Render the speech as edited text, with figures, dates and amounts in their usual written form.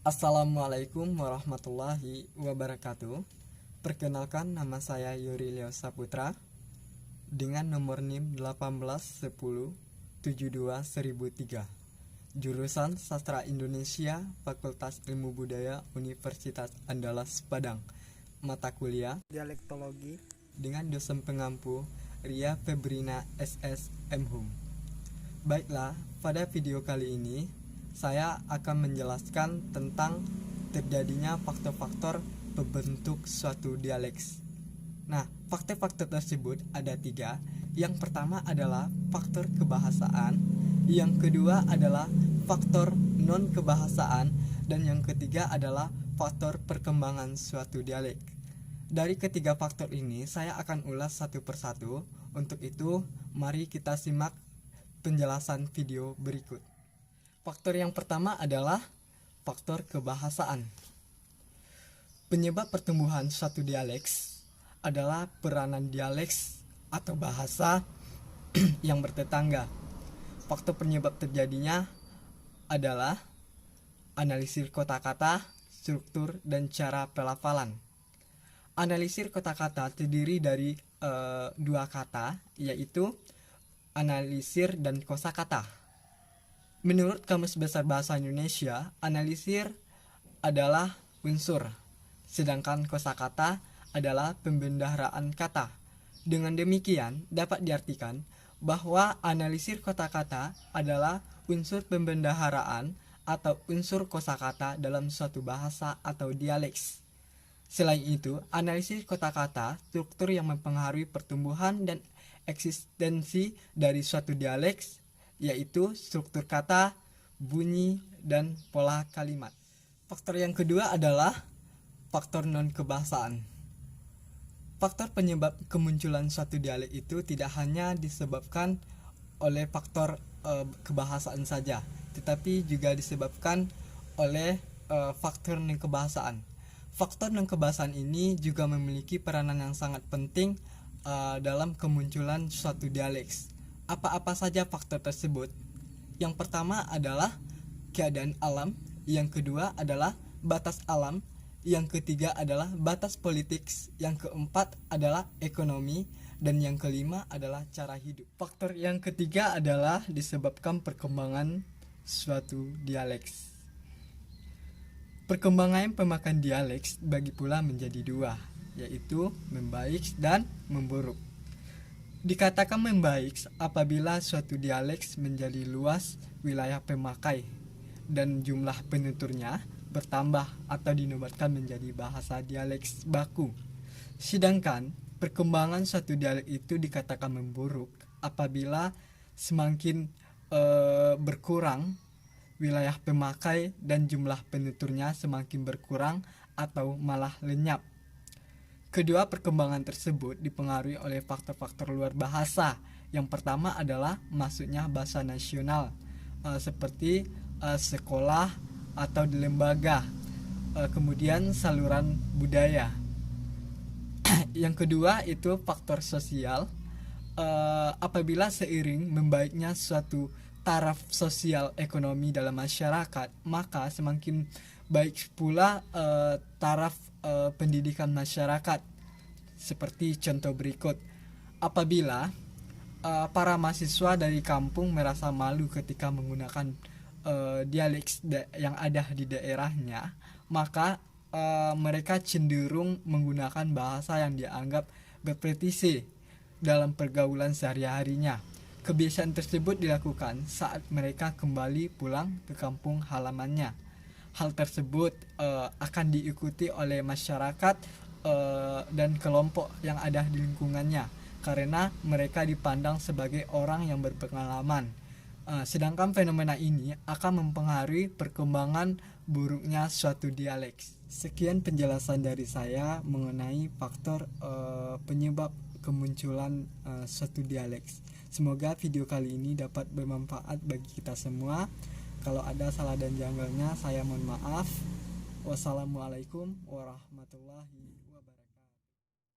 Assalamualaikum warahmatullahi wabarakatuh. Perkenalkan, nama saya Yuri Leo Saputra dengan nomor NIM 1810721003. Jurusan Sastra Indonesia, Fakultas Ilmu Budaya, Universitas Andalas Padang. Mata kuliah Dialektologi dengan dosen pengampu Ria Febrina SS Mhum. Baiklah, pada video kali ini saya akan menjelaskan tentang terjadinya faktor-faktor pembentuk suatu dialeks. Nah, faktor-faktor tersebut ada 3. Yang pertama adalah faktor kebahasaan, yang kedua adalah faktor non-kebahasaan, dan yang ketiga adalah faktor perkembangan suatu dialek. Dari ketiga faktor ini saya akan ulas satu persatu. Untuk itu, mari kita simak penjelasan video berikut. Faktor yang pertama adalah faktor kebahasaan. Penyebab pertumbuhan suatu dialeks adalah peranan dialeks atau bahasa yang bertetangga. Faktor penyebab terjadinya adalah analisis kosakata, struktur, dan cara pelafalan. Analisis kosakata terdiri dari dua kata, yaitu analisir dan kosakata. Menurut Kamus Besar Bahasa Indonesia, analisir adalah unsur, sedangkan kosakata adalah pembendaharaan kata. Dengan demikian, dapat diartikan bahwa analisir kosakata adalah unsur pembendaharaan atau unsur kosakata dalam suatu bahasa atau dialeks. Selain itu, analisis kosakata struktur yang mempengaruhi pertumbuhan dan eksistensi dari suatu dialeks, yaitu struktur kata, bunyi, dan pola kalimat. Faktor yang kedua adalah faktor non-kebahasaan. Faktor penyebab kemunculan suatu dialek itu tidak hanya disebabkan oleh faktor kebahasaan saja, tetapi juga disebabkan oleh faktor non-kebahasaan. Faktor non-kebahasaan ini juga memiliki peranan yang sangat penting dalam kemunculan suatu dialeks. Apa-apa saja faktor tersebut? Yang pertama adalah keadaan alam, yang kedua adalah batas alam, yang ketiga adalah batas politik, yang keempat adalah ekonomi, dan yang kelima adalah cara hidup. Faktor yang ketiga adalah disebabkan perkembangan suatu dialeks. Perkembangan pemakan dialeks bagi pula menjadi dua, yaitu membaik dan memburuk. Dikatakan membaik apabila suatu dialeks menjadi luas wilayah pemakai dan jumlah penuturnya bertambah atau dinobatkan menjadi bahasa dialeks baku. Sedangkan perkembangan suatu dialek itu dikatakan memburuk apabila semakin berkurang wilayah pemakai dan jumlah penuturnya semakin berkurang atau malah lenyap. Kedua perkembangan tersebut dipengaruhi oleh faktor-faktor luar bahasa. Yang pertama adalah masuknya bahasa nasional seperti sekolah atau di lembaga, kemudian saluran budaya. Yang kedua itu faktor sosial. Apabila seiring membaiknya suatu taraf sosial ekonomi dalam masyarakat, maka semakin baik pula taraf pendidikan masyarakat. Seperti contoh berikut, apabila para mahasiswa dari kampung merasa malu ketika menggunakan dialeks yang ada di daerahnya, maka mereka cenderung menggunakan bahasa yang dianggap berpretisi dalam pergaulan sehari-harinya. Kebiasaan tersebut dilakukan saat mereka kembali pulang ke kampung halamannya. Hal tersebut akan diikuti oleh masyarakat dan kelompok yang ada di lingkungannya karena mereka dipandang sebagai orang yang berpengalaman. Sedangkan fenomena ini akan mempengaruhi perkembangan buruknya suatu dialeks. Sekian penjelasan dari saya mengenai faktor penyebab kemunculan suatu dialeks. Semoga video kali ini dapat bermanfaat bagi kita semua. Kalau ada salah dan janggalnya, saya mohon maaf. Wassalamualaikum warahmatullahi wabarakatuh.